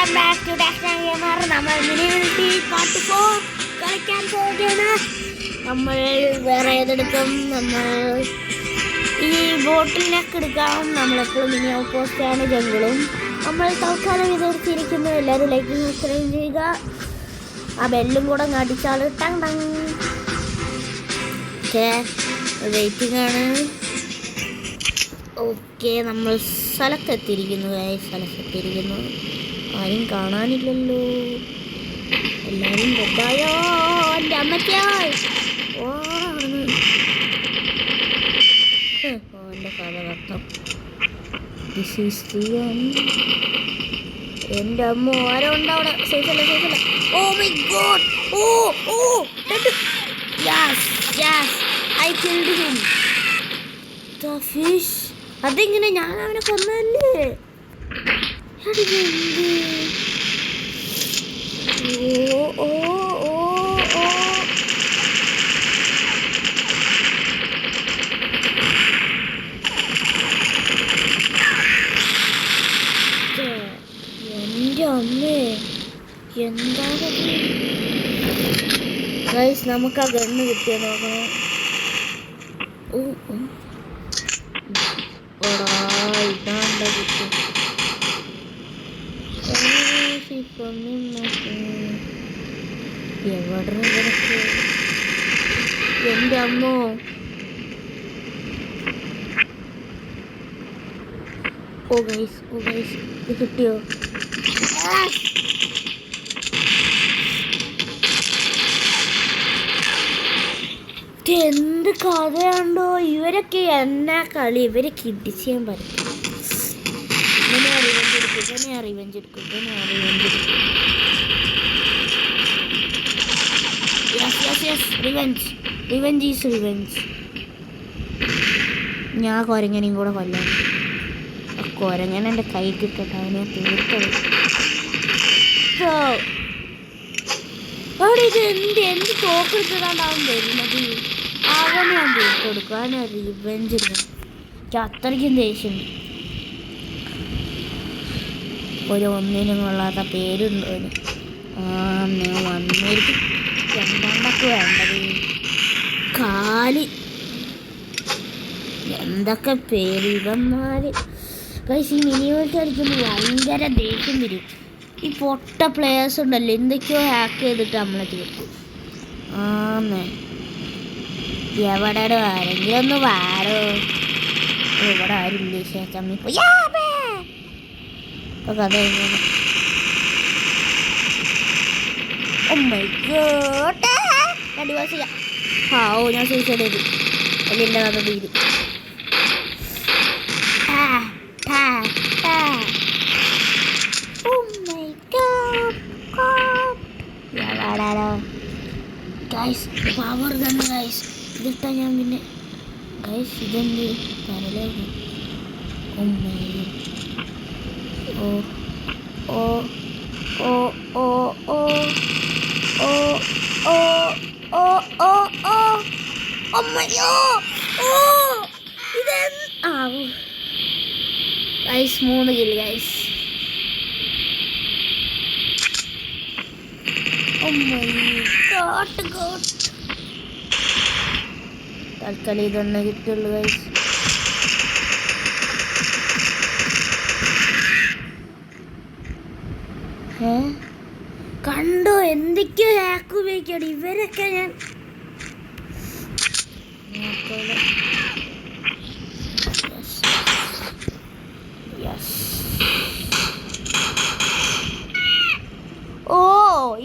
Welcome back to textile gamer. നമ്മൾ മിനിറ്റി part 4 കളിക്കാൻ പോവുകയാണ്. നമ്മൾ വേറെ ഏതെടുക്കും? നമ്മൾ ഈ ബോട്ടിലിനൊക്കെ എടുക്കാം. നമ്മളെപ്പോഴും മിനി ഔട്ട്പോസ്റ്റാണ് ജംഗിളും. നമ്മൾ തൽക്കാലം ഇതെടുത്തിരിക്കുന്നു. എല്ലാവരും ലൈക്ക് സബ്സ്ക്രൈബ് ചെയ്യുക. ആ ബെല്ലും കൂടെ അടിച്ചാൽ ടങ് ടങ്. ഓക്കെ, വെയിറ്റിംഗ് ആണ്. ഓക്കെ, നമ്മൾ സ്ഥലത്തെത്തിയിരിക്കുന്നു. സ്ഥലത്തെത്തിയിരിക്കുന്നു. ആരും കാണാനില്ലല്ലോ. എല്ലാവരും ബെഡായോ? എൻ്റെ അമ്മയ്ക്കായി. ഓ എൻ്റെ കഥകത്തം. ദിസ് ഈസ് എൻ്റെ അമ്മ ആരോ ഉണ്ടവിടെ. സേഫല്ല. Oh my god. Oh yes I killed him. The fish. അതെങ്ങനെ? ഞാൻ അവനെ കൊന്നല്ലേ? എൻ്റെ അമ്മേ, എന്താണ് ഗൈസ്? നമുക്ക് ആ ഗണ്ണ് കിട്ടിയ നോക്കണം. ഇതാണ്ട കിട്ടും. എവിടെ കിടക്ക്? എൻ്റെ അമ്മോ. ഓ ഗൈസ് ഇത് കിട്ടിയോ? എന്ത് കഥയാണ്ടോ ഇവരൊക്കെ. എന്നാ കളി? ഇവരൊക്കെ ഇടിച്ച് ചെയ്യാൻ പറ്റും. ഇവനെ റിവെഞ്ച് എടുക്കും. Revenge is revenge. ഞാൻ കുരങ്ങനെയും കൂടെ കൊല്ലാം. കുരങ്ങനെ എൻ്റെ കൈ കിട്ടട്ടെ. അവനെ തീർത്തത്. ഇത് എന്ത് തോക്കെടുത്തതാണ്ടാവും വരുന്നത്. അവനെ ഞാൻ തീർത്തെടുക്കും. അവനെ റിവെഞ്ച് എടുക്കണം. അത്രയ്ക്കും ദേഷ്യം. ഒരു ഒന്നിനും കൊള്ളാത്ത പേരുണ്ടോ? വന്നിരിക്കും. എന്തൊക്കെ വേണ്ടത്? കാലി. എന്തൊക്കെ പേര് ഇവന്മാര്. ഈ മിനിമൽസ് കളിക്കുമ്പോൾ ഭയങ്കര ദേഷ്യം വരും. ഈ പൊട്ട പ്ലേയേഴ്സ് ഉണ്ടല്ലോ, എന്തൊക്കെയോ ഹാക്ക് ചെയ്തിട്ട് നമ്മളെ തീർക്കും. എവിടെ ആരെങ്കിലും ഒന്ന് വാരോ? ഇവിടെ ആരില്ലേ? ചമ്മി പോയി. കഥ കഴിഞ്ഞു. ഞാൻ സൂയിസൈഡ് ചെയ്തു. അതിൻ്റെ കഥ തീരും. പവർ തന്നെ ഗൈസ്. ഇതിട്ടാ ഞാൻ പിന്നെ ഗൈസ് ഇതെന്ത് തരലേക്ക്. Guys 3 kill guys. തൽക്കാലം ഇതൊന്നെ കിട്ടുള്ളൂ ഗൈസ്. കണ്ടോ എന്തൊക്കെയോ ഹാക്ക് ഉപയോഗിക്കാണ് ഇവരൊക്കെ. ഞാൻ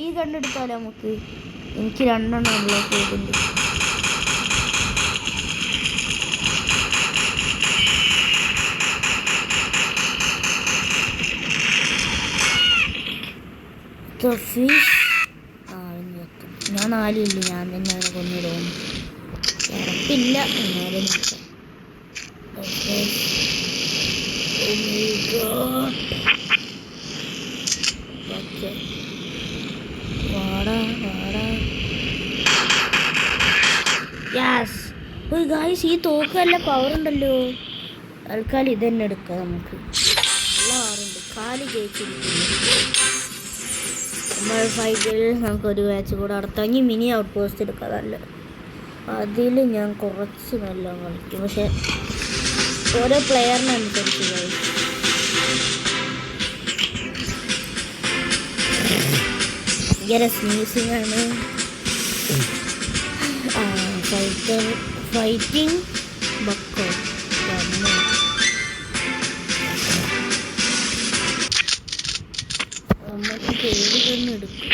ഈ കണ്ടെടുത്താലോ നമുക്ക്? എനിക്ക് 2 അൺലോക്ക് ചെയ്തിട്ടുണ്ട്. ഞാൻ 4 ഇല്ല. ഞാൻ തന്നെ അവനെ കൊന്നിടുന്നു. ഉറപ്പില്ല. എന്നാലും നോക്കാം. ഗായ്സ് ഈ തോക്ക് നല്ല പവർ ഉണ്ടല്ലോ. തൽക്കാലം ഇതന്നെ എടുക്കാം നമുക്ക്. നല്ല പവറുണ്ട്. കാല് ജയിച്ചിരിക്കുന്നു. നമ്മൾ ഫൈറ്റിൽ നമുക്കൊരു മാച്ച് കൂടെ നടത്താമെങ്കിൽ മിനി ഔട്ട് പോസ്റ്റ് എടുക്കാം. നല്ല അതിൽ ഞാൻ കുറച്ച് നല്ല കളിക്കും, പക്ഷെ ഓരോ പ്ലെയറിനനുസരിച്ച് ഭയങ്കര സ്നീസിങ് ആണ്. ഫൈറ്റിംഗ് ബക്കോ നമുക്ക് പേടി തന്നെ എടുക്കും.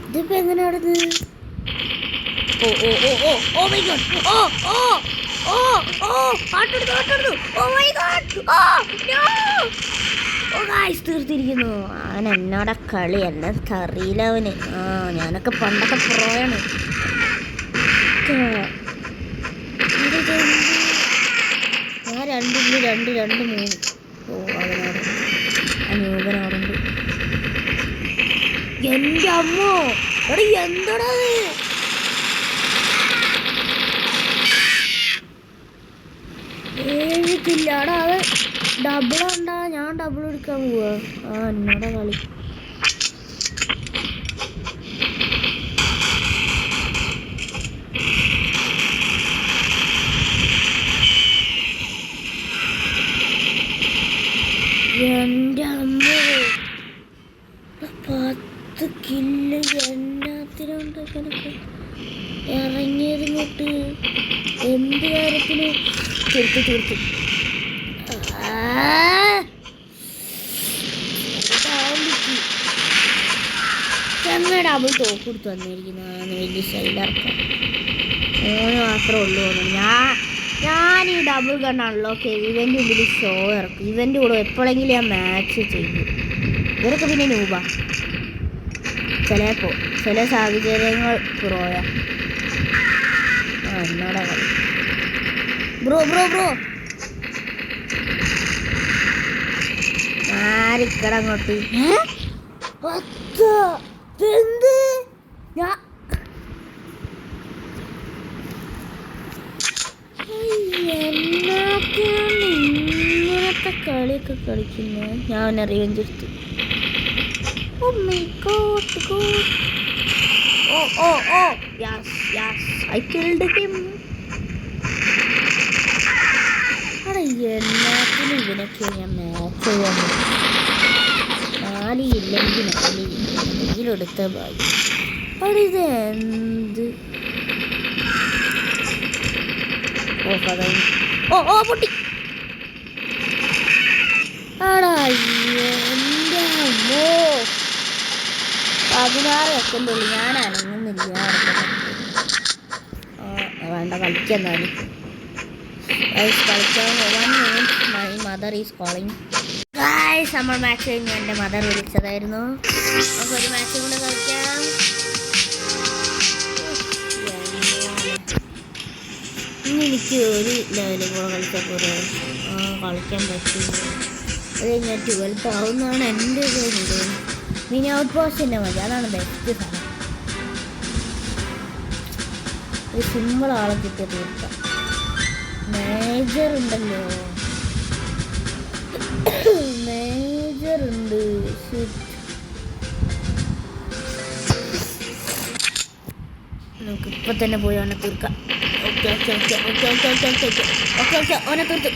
ഇതിപ്പോ എങ്ങനെ നടന്നത്? Oh oh oh oh oh my god, oh oh oh oh ആട്ടെടുത്തു ആട്ടെടുത്തു, oh my god, oh no, oh guys തീർത്തിരിക്കുന്നു. അവൻ എന്നോടെ കളി എന്നെ അറിയില്ല അവന്. ഞാനൊക്കെ പണ്ടൊക്കെ പ്രോയാണ്. ഞാൻ 2-2-2-3. ഓ അവനോട് അനൂപനോടുണ്ട്. എൻ്റെ അമ്മോ എടാ എന്താടാ ഏഴിട്ടില്ലാടാ. അത് ഡബിളുണ്ടാ, ഞാൻ ഡബിൾ എടുക്കാൻ പോവാ. എന്നോടാ കളി. എൻ്റെ അമ്മ 10 കില്ല് എന്നാത്തിനുണ്ടൊക്കെ ഇറങ്ങിയത് ഇങ്ങോട്ട്. എന്ത് കാര്യത്തിന് തീർത്തു. ഞങ്ങൾ ഡബിൾ തോക്ക് കൊടുത്ത് വന്നിരിക്കുന്നതാണ് വലിയ ശൈലർക്കം. ഓന് മാത്രമേ ഉള്ളൂ. ഞാൻ ഈ ഡബിൾ ഗൺ അൺലോക്ക് ചെയ്ത് ഇവൻ്റെ ഉള്ളിൽ ഷോ ഇറക്കും. ഇവൻ്റെ കൂടെ എപ്പോഴെങ്കിലും ഞാൻ മാച്ച് ചെയ്യും. ഇവരൊക്കെ പിന്നെ നൂബ. ചില സാഹചര്യങ്ങൾ പ്രോയ. എന്നോടാ കളി. ബ്രോ ആരിക്കട അങ്ങോട്ട്. എന്ത് ഞാൻ എന്നാത്തിനാണ് ഇങ്ങനത്തെ കളിയൊക്കെ കളിക്കുന്നത്? ഞാൻ റിവെഞ്ച് എടുത്തു. Oh my god god. Oh yes I killed him. അവിടെ എല്ലാത്തിനും ഇവനൊക്കെ ഞാൻ മാച്ച് ചെയ്യാൻ 4 ഇല്ലെങ്കിൽ 4 എടുത്ത ബാഗ്. അവിടെ ഇത് എന്ത്? ഓ പൊട്ടി. ആടാ എൻ്റെ അമ്മോ 16 സെക്കൻഡ് ഉള്ളു. ഞാൻ അനങ്ങുന്നില്ല. വേണ്ട കളിക്കാൻ my mother is calling. Guys നമ്മൾ മാച്ച് കഴിഞ്ഞ് എൻ്റെ മദർ വിളിച്ചതായിരുന്നു. നമുക്കൊരു മാച്ച് കൂടെ കളിക്കാം. എനിക്ക് ഒരു ലെവലും കൂടെ കളിച്ചാൽ പോലെ കളിക്കാൻ പറ്റില്ല. അത് കഴിഞ്ഞാൽ 12 ആവുന്നതാണ് എൻ്റെ ഇത്. മിനി ഔട്ട് പോസ്റ്റ് തന്നെ മതി, അതാണ് ബെസ്റ്റ് സാധനം. ഒരു സിമ്പിൾ ആളെ കിട്ടിയ തീർക്കാം. മേജർ ഉണ്ടല്ലോ, മേജർ ഉണ്ട്. നമുക്ക് ഇപ്പം തന്നെ പോയി അവനെ തീർക്കാം. ഓക്കെ അവനെ തീർത്തു.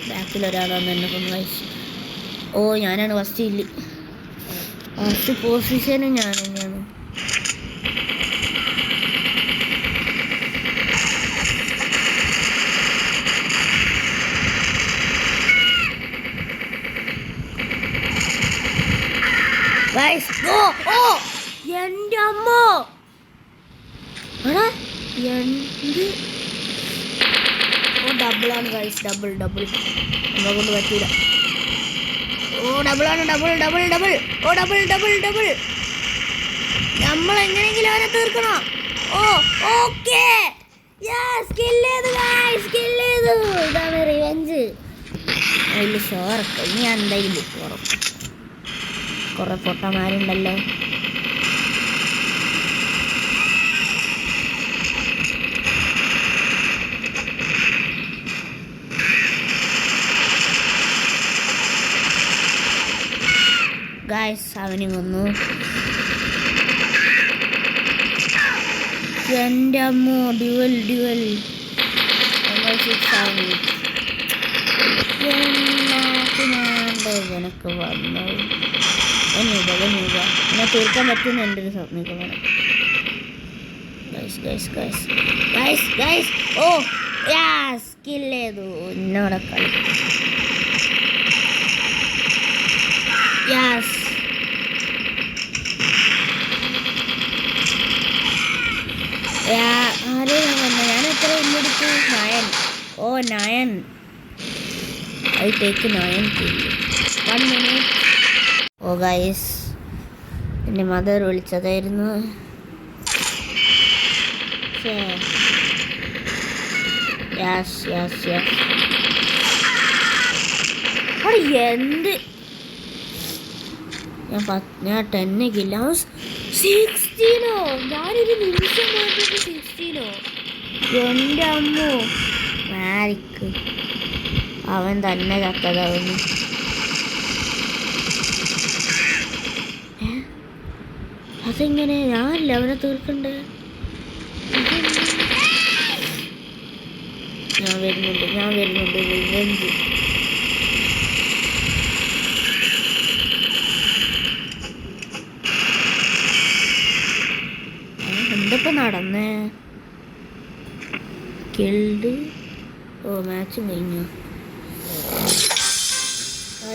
ബാക്കിൽ ഒരാളാന്ന് എന്നെ കൊന്നു കഴിച്ചു. ഓ ഞാനാണ് ഫസ്റ്റ് ഇല്ല. ഫസ്റ്റ് പൊസിഷനും ഞാൻ തന്നെയാണ്. എൻ്റെ അമ്മോ എടാ എന്ത്? ഓ ഡബിളാണ് ഗൈസ്. ഡബിൾ നമ്മളെ കൊണ്ട് പറ്റൂല. ഓ ഡബിളാണ്. ഓ ഡബിൾ നമ്മൾ എങ്ങനെയെങ്കിലും അവനെ തീർക്കണം. ഓ ഓക്കെ സ്കിൽ ചെയ്തു. ഇതാണ് റിവെഞ്ച്. വലിയ ഷോർക്ക്. ഇനി ഞാൻ എന്തായാലും കുറെ പൊട്ടന്മാരുണ്ടല്ലോ. ഗായ്സ് അവനെ കൊന്നു. എൻ്റെ അമ്മോ ഡ്യുവൽ നമ്മൾ 6 ആവുന്നു. ഇതിനൊക്കെ വന്നു എന്നെ തീർക്കാൻ പറ്റുന്ന എൻ്റെ ഒരു നിഗമനം. ഗൈസ് ഓ സ്കിൽ ചെയ്തു എന്നോടെ കളി. ഞാൻ എത്ര ഇന്നെടുത്തു? 9. I take 9 kill. 1 minute. Oh guys എൻ്റെ മദർ വിളിച്ചതായിരുന്നു. എന്ത് ഞാൻ 10 കില്ല 16. ഞാനൊരു നിമിഷം പോയപ്പോൾ 16. എൻ്റെ അമ്മോ മാരിക്ക് അവൻ തന്നെ ചത്തതാവുന്നു. അതെങ്ങനെ? ഞാനല്ല അവനെ തീർക്കണ്ടേ. ഞാൻ വരുന്നുണ്ട് റിവെഞ്ച്. എന്തപ്പോ നടന്നേ? കിൽഡ്. ഓ മാച്ചും കഴിഞ്ഞു.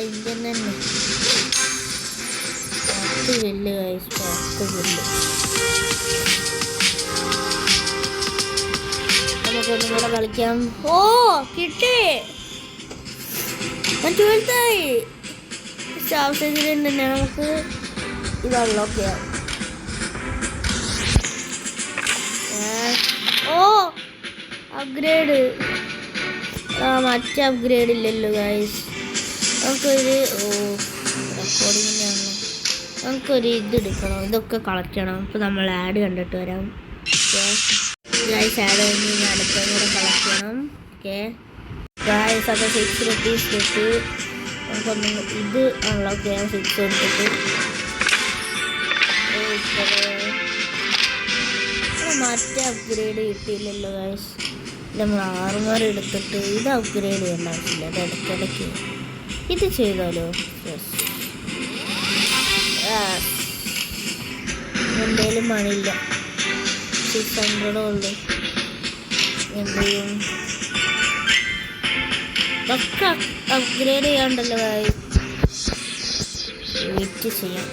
ഇന്ത്യൻ തന്നെ 10 കില്ല് ഗൈസ്. 10 കില്ല്. നമുക്കൊന്നും കൂടെ കളിക്കാം. ഓ കിട്ടി. ഞാൻ 12th ആയി. തന്നെ നമുക്ക് ഇത് അൺലോക്ക് ചെയ്യാം. ഓ അപ്ഗ്രേഡ്. മറ്റേ അപ്ഗ്രേഡ് ഇല്ലല്ലോ ഗൈസ്. നമുക്കൊരു റെക്കോർഡിങ്ങിൻ്റെ ആണല്ലോ. നമുക്കൊരു ഇതെടുക്കണം. ഇതൊക്കെ കളക്ട് ചെയ്യണം. അപ്പോൾ നമ്മൾ ആഡ് കണ്ടിട്ട് വരാം. ഗൈസ് ആഡ് കഴിഞ്ഞ് അടുത്തും കൂടെ കളക്ട് ചെയ്യണം. ഓക്കെ ഗൈസ് അപ്പോൾ 6 rupees കിട്ടി. നമുക്കൊന്ന് ഇത് അൺലോക്ക് ചെയ്യാം. 6 എടുത്തിട്ട് മറ്റേ അപ്ഗ്രേഡ് കിട്ടിയില്ലല്ലോ ഗൈസ്. നമ്മൾ 6 എടുത്തിട്ട് ഇത് അപ്ഗ്രേഡ് ചെയ്യേണ്ട ആവശ്യമില്ല. അത് ഇടയ്ക്കിടയ്ക്ക് ഇത് ചെയ്താലോ? എന്തായാലും പണിയില്ല. 600 ഉള്ളു. എന്ത് ചെയ്യും? ഇതൊക്കെ അപ്ഗ്രേഡ് ചെയ്യാണ്ടല്ലോ ഗൈസ്. വെയിറ്റ് ചെയ്യാം.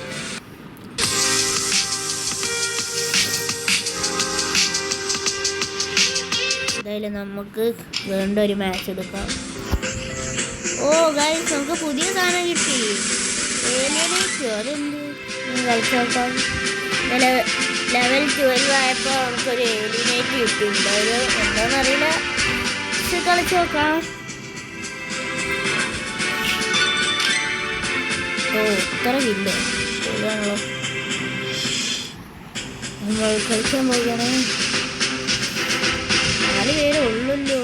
എന്തായാലും നമുക്ക് വേണ്ട ഒരു മാച്ച് എടുക്കാം. ഓ ഗൈസ് നമുക്ക് പുതിയ സാധനം കിട്ടി. അതെന്ത് കളിച്ചു നോക്കാം. ലെവൽ 12 ആയപ്പോൾ നമുക്കൊരു ഏലിനേറ്റ് കിട്ടിയിട്ടുണ്ട്. ഒരു എന്താണെന്നറിയില്ല. പക്ഷെ കളിച്ചു നോക്കാം. ഓ ഇത്ര കില്ല പോകാണല്ലോ. നമ്മൾ കളിക്കാൻ പോകണേ. 4 പേരെ ഉള്ളല്ലോ.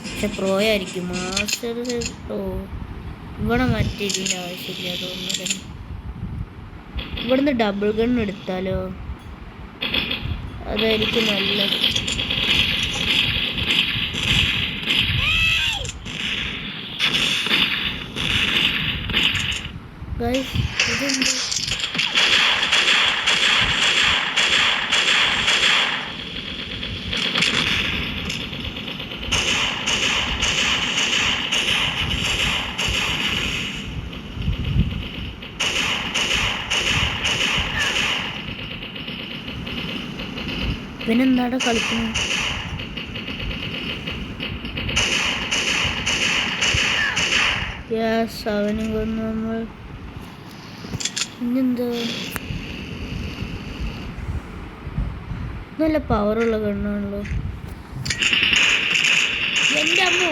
പക്ഷെ പ്രോ ആയിരിക്കും. മാസ്റ്റർ ഇവിടെ മറ്റേ ഇതിൻ്റെ ആവശ്യമില്ല തോന്നുന്നത്. ഇവിടുന്ന് ഡബിൾ ഗൺ എടുത്താലോ? അതായിരിക്കും നല്ലത്. ഗൈസ് ഇതെന്ത്? പിന്നെന്താണ് കളിക്കുന്നത്? അവനും കൊന്നു നമ്മൾ. പിന്നെന്താ? നല്ല പവറുള്ള കണ്ണാണല്ലോ. എൻ്റെ അമ്മോ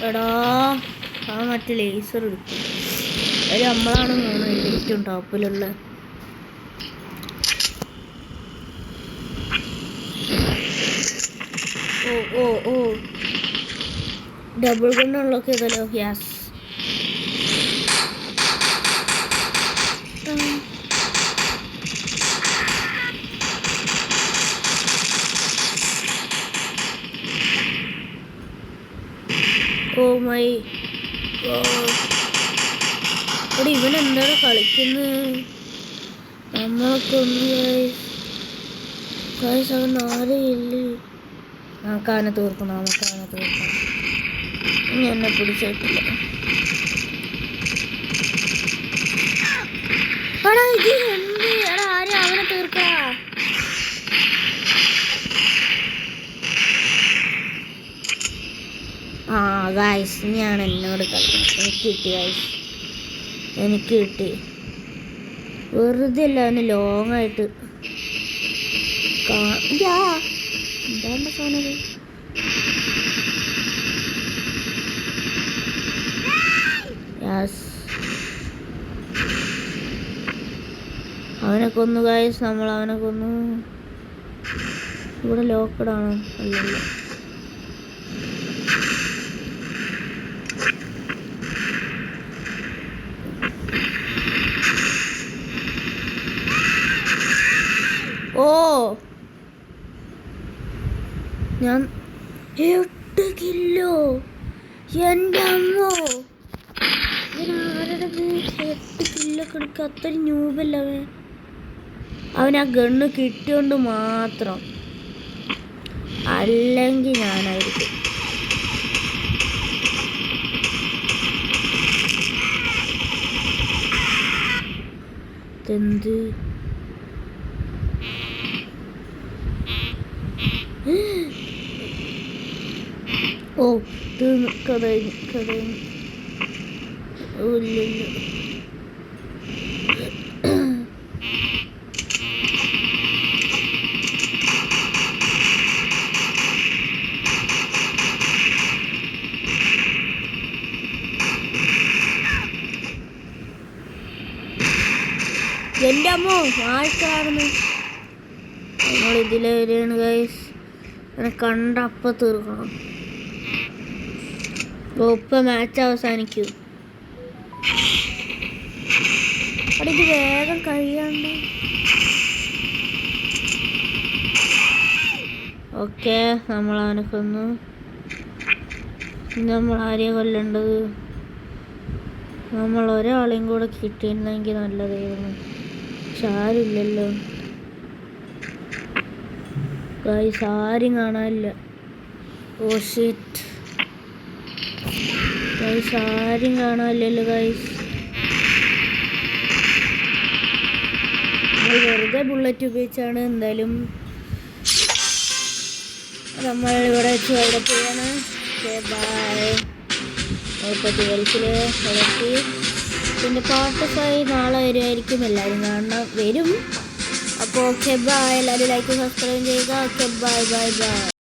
എടാ മറ്റേ ലേസർ എടുക്കും. അതിൽ നമ്മളാണ് ഏറ്റവും ടോപ്പിലുള്ള. ഓ ഡബിൾ ഗൺ അൺലോക്ക് ചെയ്തല്ലോ. ഗ്യാസ് ഓ മൈ അവിടെ ഇവൻ എന്താണ് കളിക്കുന്നത്? നമ്മളൊക്കെ ഒന്ന് അവൻ ആരെയില്ല. നമുക്കവനെ തീർക്കണം. ഇനി എന്നെ പിടിച്ചിട്ടില്ല. എടാ ഇത് എന്ത്? എടാ ആരും അവനെ തീർക്കാ. ഗായ്സ് ഇനിയാണ് എന്നോട് കളിക്കുന്നത്. എനിക്ക് കിട്ടി ഗായ്സ്, എനിക്ക് കിട്ടി. വെറുതെ അല്ല അവന് ലോങ് ആയിട്ട് എന്താ സാധനം? അവനെ കൊന്നു ഗായ്സ്, നമ്മൾ അവനെ കൊന്നു. ഇവിടെ ലോക്കഡാണോ? അല്ലല്ലോ. ഓ ഞാൻ 8 കിലോ. എൻ്റെ അമ്മോ, ഇവനാരുടെ 8 കിലോ എടുക്കുക? അത്ര ന്യൂബല്ല അവൻ ആ ഗണ്ണ് കിട്ടിയോണ്ട് മാത്രം, അല്ലെങ്കിൽ ഞാനായിരിക്കും. എന്ത് ഓ കഥ ഇല്ല. എൻ്റെ അമ്മോ ആൾക്കാരുന്നു. നമ്മൾ ഇതിലെ വരെയാണ് ഗൈസ്. അങ്ങനെ കണ്ട അപ്പം തീർക്കണം. ഇപ്പം മാച്ച് അവസാനിക്കൂ. അവിടെ ഇത് വേഗം കഴിയാണ്ട്. ഓക്കെ, നമ്മൾ അവനെ കൊന്നു. നമ്മൾ ആരെയാണ് കൊല്ലേണ്ടത്? നമ്മൾ ഒരാളെയും കൂടെ കിട്ടിയിരുന്നെങ്കിൽ നല്ലതായിരുന്നു. പക്ഷെ ആരുമില്ലല്ലോ ഗൈസ്, ആരും കാണാനില്ല. ഓ ഷിറ്റ് ഗൈസ്, ആരും കാണാനില്ലല്ലോ ഗൈസ്. നമ്മൾ വെറുതെ ബുള്ളറ്റ് ഉപയോഗിച്ചാണ് എന്തായാലും നമ്മൾ ഇവിടെ വെച്ച് വൈഡപ്പ് ചെയ്യാണ്. ബൈ. ഇപ്പോഴത്തെ ഗൾഫില് വളർത്തി പിന്നെ പാർട്ട് 5 നാളെ വരുമായിരിക്കും. എല്ലാവരും കാണാൻ വരും. അപ്പോൾ ഓക്കെ ബൈ. എല്ലാവരും ലൈക്ക് സബ്സ്ക്രൈബ് ചെയ്യുക. Okay bye.